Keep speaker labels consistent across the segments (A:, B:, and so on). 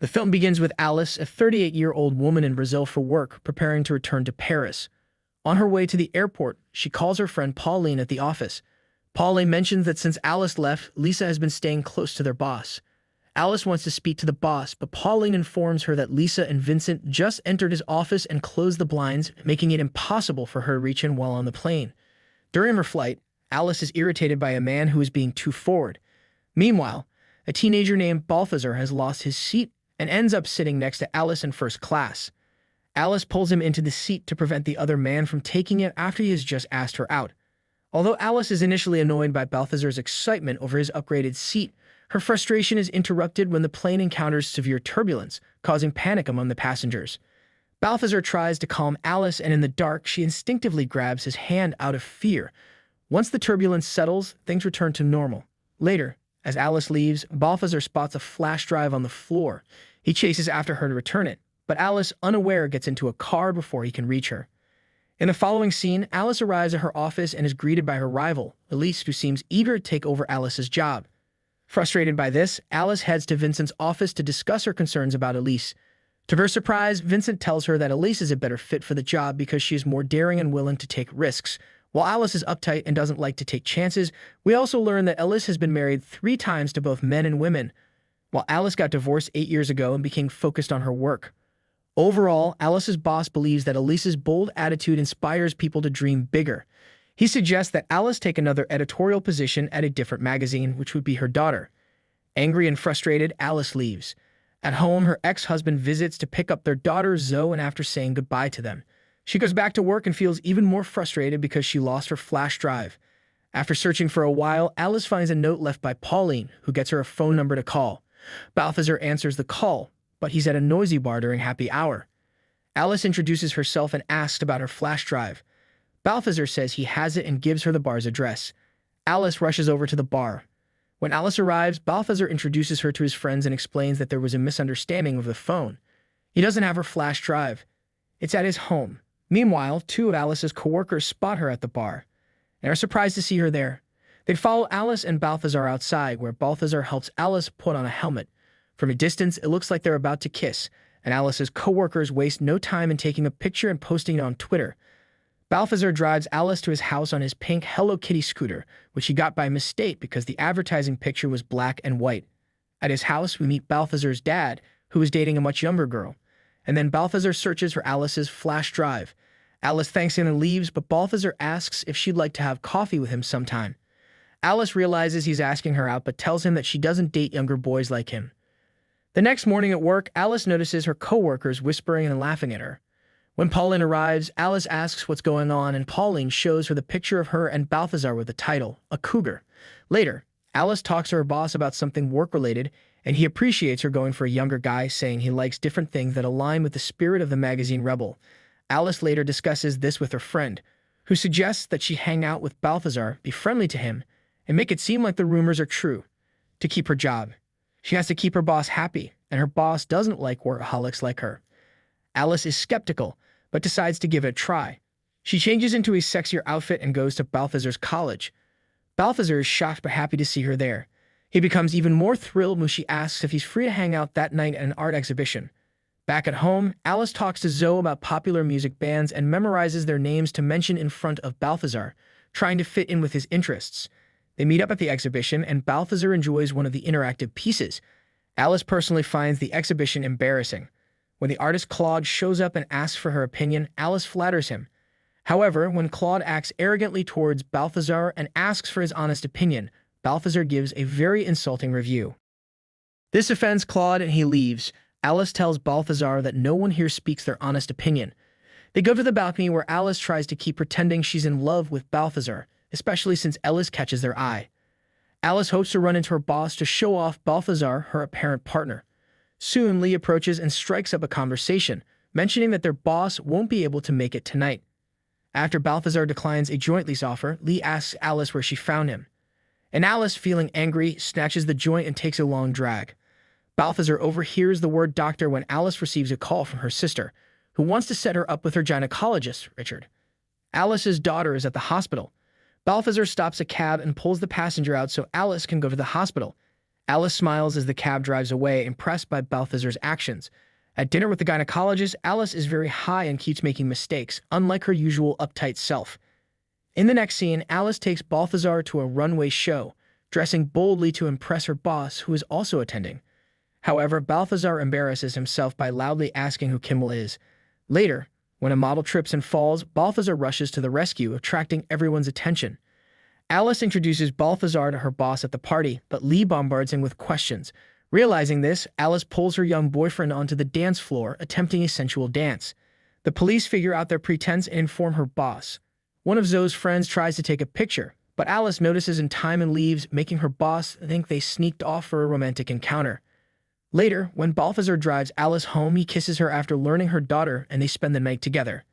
A: The film begins with Alice, a 38-year-old woman in Brazil for work, preparing to return to Paris. On her way to the airport, she calls her friend Pauline at the office. Pauline mentions that since Alice left, Lisa has been staying close to their boss. Alice wants to speak to the boss, but Pauline informs her that Lisa and Vincent just entered his office and closed the blinds, making it impossible for her to reach him while on the plane. During her flight, Alice is irritated by a man who is being too forward. Meanwhile, a teenager named Balthazar has lost his seat and ends up sitting next to Alice in first class. Alice pulls him into the seat to prevent the other man from taking it after he has just asked her out. Although Alice is initially annoyed by Balthazar's excitement over his upgraded seat, her frustration is interrupted when the plane encounters severe turbulence, causing panic among the passengers. Balthazar tries to calm Alice, and in the dark, she instinctively grabs his hand out of fear. Once the turbulence settles, things return to normal. Later, as Alice leaves, Balthazar spots a flash drive on the floor. He chases after her to return it, but Alice, unaware, gets into a car before he can reach her. In the following scene, Alice arrives at her office and is greeted by her rival, Elise, who seems eager to take over Alice's job. Frustrated by this, Alice heads to Vincent's office to discuss her concerns about Elise. To her surprise, Vincent tells her that Elise is a better fit for the job because she is more daring and willing to take risks. While Alice is uptight and doesn't like to take chances, we also learn that Elise has been married 3 times to both men and women, while Alice got divorced 8 years ago and became focused on her work. Overall, Alice's boss believes that Elise's bold attitude inspires people to dream bigger. He suggests that Alice take another editorial position at a different magazine, which would be her daughter. Angry and frustrated, Alice leaves. At home, her ex-husband visits to pick up their daughter, Zoe, and after saying goodbye to them, she goes back to work and feels even more frustrated because she lost her flash drive. After searching for a while, Alice finds a note left by Pauline, who gets her a phone number to call. Balthazar answers the call, but he's at a noisy bar during happy hour. Alice introduces herself and asks about her flash drive. Balthazar says he has it and gives her the bar's address. Alice rushes over to the bar. When Alice arrives, Balthazar introduces her to his friends and explains that there was a misunderstanding of the phone. He doesn't have her flash drive. It's at his home. Meanwhile, 2 of Alice's coworkers spot her at the bar and are surprised to see her there. They follow Alice and Balthazar outside, where Balthazar helps Alice put on a helmet. From a distance, it looks like they're about to kiss, and Alice's coworkers waste no time in taking a picture and posting it on Twitter. Balthazar drives Alice to his house on his pink Hello Kitty scooter, which he got by mistake because the advertising picture was black and white. At his house, we meet Balthazar's dad, who is dating a much younger girl. And then Balthazar searches for Alice's flash drive. Alice thanks him and leaves, but Balthazar asks if she'd like to have coffee with him sometime. Alice realizes he's asking her out, but tells him that she doesn't date younger boys like him. The next morning at work, Alice notices her coworkers whispering and laughing at her. When Pauline arrives, Alice asks what's going on, and Pauline shows her the picture of her and Balthazar with the title, A Cougar. Later, Alice talks to her boss about something work-related, and he appreciates her going for a younger guy, saying he likes different things that align with the spirit of the magazine Rebel. Alice later discusses this with her friend, who suggests that she hang out with Balthazar, be friendly to him, and make it seem like the rumors are true, to keep her job. She has to keep her boss happy, and her boss doesn't like workaholics like her. Alice is skeptical, but decides to give it a try. She changes into a sexier outfit and goes to Balthazar's college. Balthazar is shocked but happy to see her there. He becomes even more thrilled when she asks if he's free to hang out that night at an art exhibition. Back at home, Alice talks to Zoe about popular music bands and memorizes their names to mention in front of Balthazar, trying to fit in with his interests. They meet up at the exhibition, and Balthazar enjoys one of the interactive pieces. Alice personally finds the exhibition embarrassing. When the artist Claude shows up and asks for her opinion, Alice flatters him. However, when Claude acts arrogantly towards Balthazar and asks for his honest opinion, Balthazar gives a very insulting review. This offends Claude and he leaves. Alice tells Balthazar that no one here speaks their honest opinion. They go to the balcony where Alice tries to keep pretending she's in love with Balthazar, especially since Ellis catches their eye. Alice hopes to run into her boss to show off Balthazar, her apparent partner. Soon, Lee approaches and strikes up a conversation, mentioning that their boss won't be able to make it tonight. After Balthazar declines a joint lease offer, Lee asks Alice where she found him. And Alice, feeling angry, snatches the joint and takes a long drag. Balthazar overhears the word doctor when Alice receives a call from her sister, who wants to set her up with her gynecologist, Richard. Alice's daughter is at the hospital. Balthazar stops a cab and pulls the passenger out so Alice can go to the hospital. Alice smiles as the cab drives away, impressed by Balthazar's actions. At dinner with the gynecologist, Alice is very high and keeps making mistakes, unlike her usual uptight self. In the next scene, Alice takes Balthazar to a runway show, dressing boldly to impress her boss, who is also attending. However, Balthazar embarrasses himself by loudly asking who Kimmel is. Later, when a model trips and falls, Balthazar rushes to the rescue, attracting everyone's attention. Alice introduces Balthazar to her boss at the party, but Lee bombards him with questions. Realizing this, Alice pulls her young boyfriend onto the dance floor, attempting a sensual dance. The police figure out their pretense and inform her boss. One of Zoe's friends tries to take a picture, but Alice notices in time and leaves, making her boss think they sneaked off for a romantic encounter. Later, when Balthazar drives Alice home, he kisses her after learning her daughter, and they spend the night together.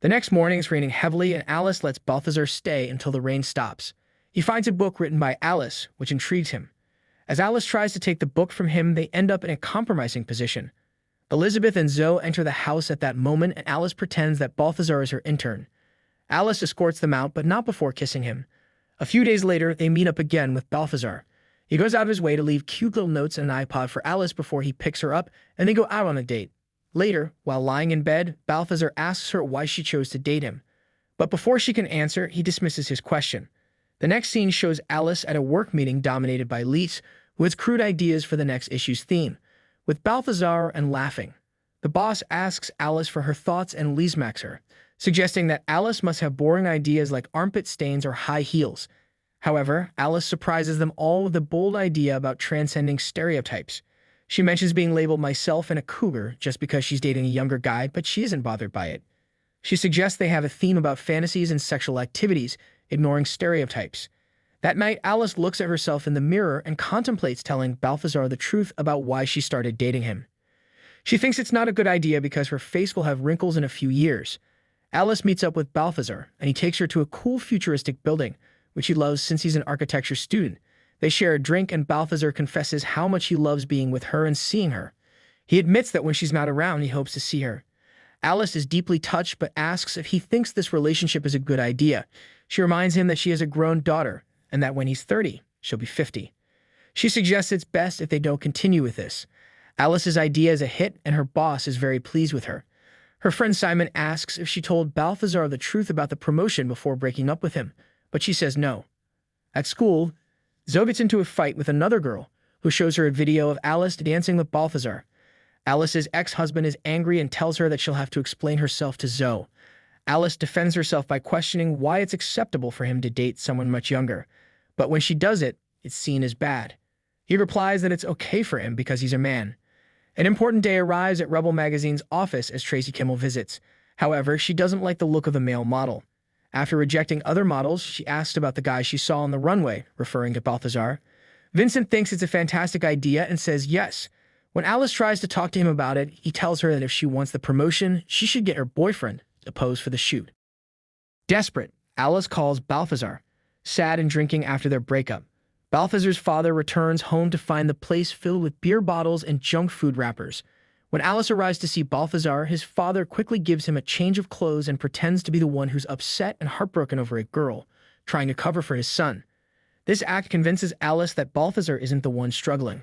A: The next morning, it's raining heavily, and Alice lets Balthazar stay until the rain stops. He finds a book written by Alice, which intrigues him. As Alice tries to take the book from him, they end up in a compromising position. Elizabeth and Zoe enter the house at that moment, and Alice pretends that Balthazar is her intern. Alice escorts them out, but not before kissing him. A few days later, they meet up again with Balthazar. He goes out of his way to leave cute little notes and an iPod for Alice before he picks her up, and they go out on a date. Later, while lying in bed, Balthazar asks her why she chose to date him. But before she can answer, he dismisses his question. The next scene shows Alice at a work meeting dominated by Lise, who has crude ideas for the next issue's theme, with Balthazar and laughing. The boss asks Alice for her thoughts and Lise smacks her, suggesting that Alice must have boring ideas like armpit stains or high heels. However, Alice surprises them all with a bold idea about transcending stereotypes. She mentions being labeled myself and a cougar just because she's dating a younger guy, but she isn't bothered by it. She suggests they have a theme about fantasies and sexual activities, ignoring stereotypes. That night, Alice looks at herself in the mirror and contemplates telling Balthazar the truth about why she started dating him. She thinks it's not a good idea because her face will have wrinkles in a few years. Alice meets up with Balthazar, and he takes her to a cool futuristic building, which he loves since he's an architecture student. They share a drink, and Balthazar confesses how much he loves being with her and seeing her. He admits that when she's not around, he hopes to see her. Alice is deeply touched, but asks if he thinks this relationship is a good idea. She reminds him that she has a grown daughter, and that when he's 30, she'll be 50. She suggests it's best if they don't continue with this. Alice's idea is a hit, and her boss is very pleased with her. Her friend Simon asks if she told Balthazar the truth about the promotion before breaking up with him, but she says no. At school, Zoe gets into a fight with another girl, who shows her a video of Alice dancing with Balthazar. Alice's ex-husband is angry and tells her that she'll have to explain herself to Zoe. Alice defends herself by questioning why it's acceptable for him to date someone much younger, but when she does it, it's seen as bad. He replies that it's okay for him because he's a man. An important day arrives at Rebel Magazine's office as Tracy Kimmel visits. However, she doesn't like the look of the male model. After rejecting other models, she asks about the guy she saw on the runway, referring to Balthazar. Vincent thinks it's a fantastic idea and says yes. When Alice tries to talk to him about it, he tells her that if she wants the promotion, she should get her boyfriend to pose for the shoot. Desperate, Alice calls Balthazar, sad and drinking after their breakup. Balthazar's father returns home to find the place filled with beer bottles and junk food wrappers. When Alice arrives to see Balthazar, his father quickly gives him a change of clothes and pretends to be the one who's upset and heartbroken over a girl, trying to cover for his son. This act convinces Alice that Balthazar isn't the one struggling.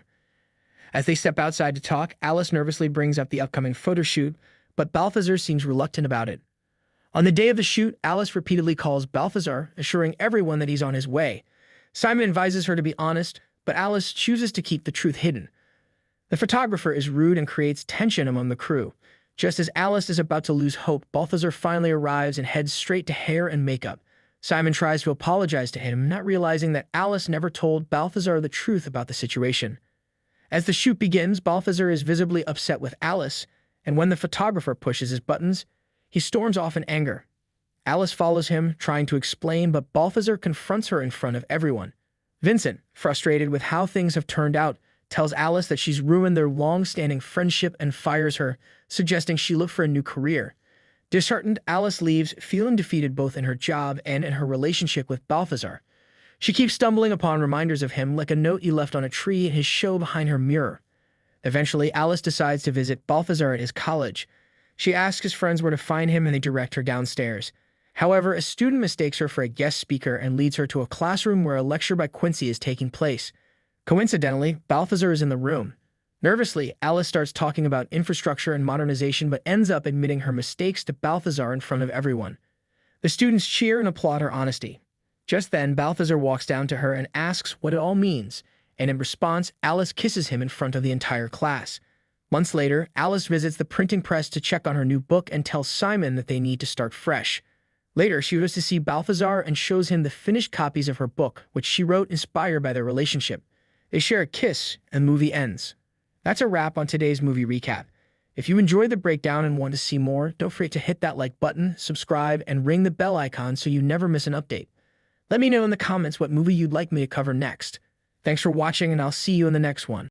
A: As they step outside to talk, Alice nervously brings up the upcoming photo shoot, but Balthazar seems reluctant about it. On the day of the shoot, Alice repeatedly calls Balthazar, assuring everyone that he's on his way. Simon advises her to be honest, but Alice chooses to keep the truth hidden. The photographer is rude and creates tension among the crew. Just as Alice is about to lose hope, Balthazar finally arrives and heads straight to hair and makeup. Simon tries to apologize to him, not realizing that Alice never told Balthazar the truth about the situation. As the shoot begins, Balthazar is visibly upset with Alice, and when the photographer pushes his buttons, he storms off in anger. Alice follows him, trying to explain, but Balthazar confronts her in front of everyone. Vincent, frustrated with how things have turned out, tells Alice that she's ruined their long-standing friendship and fires her, suggesting she look for a new career. Disheartened, Alice leaves, feeling defeated both in her job and in her relationship with Balthazar. She keeps stumbling upon reminders of him, like a note he left on a tree in his show behind her mirror. Eventually, Alice decides to visit Balthazar at his college. She asks his friends where to find him, and they direct her downstairs. However, a student mistakes her for a guest speaker and leads her to a classroom where a lecture by Quincy is taking place. Coincidentally, Balthazar is in the room. Nervously, Alice starts talking about infrastructure and modernization but ends up admitting her mistakes to Balthazar in front of everyone. The students cheer and applaud her honesty. Just then, Balthazar walks down to her and asks what it all means, and in response, Alice kisses him in front of the entire class. Months later, Alice visits the printing press to check on her new book and tells Simon that they need to start fresh. Later, she goes to see Balthazar and shows him the finished copies of her book, which she wrote inspired by their relationship. They share a kiss, and the movie ends. That's a wrap on today's movie recap. If you enjoyed the breakdown and want to see more, don't forget to hit that like button, subscribe, and ring the bell icon so you never miss an update. Let me know in the comments what movie you'd like me to cover next. Thanks for watching, and I'll see you in the next one.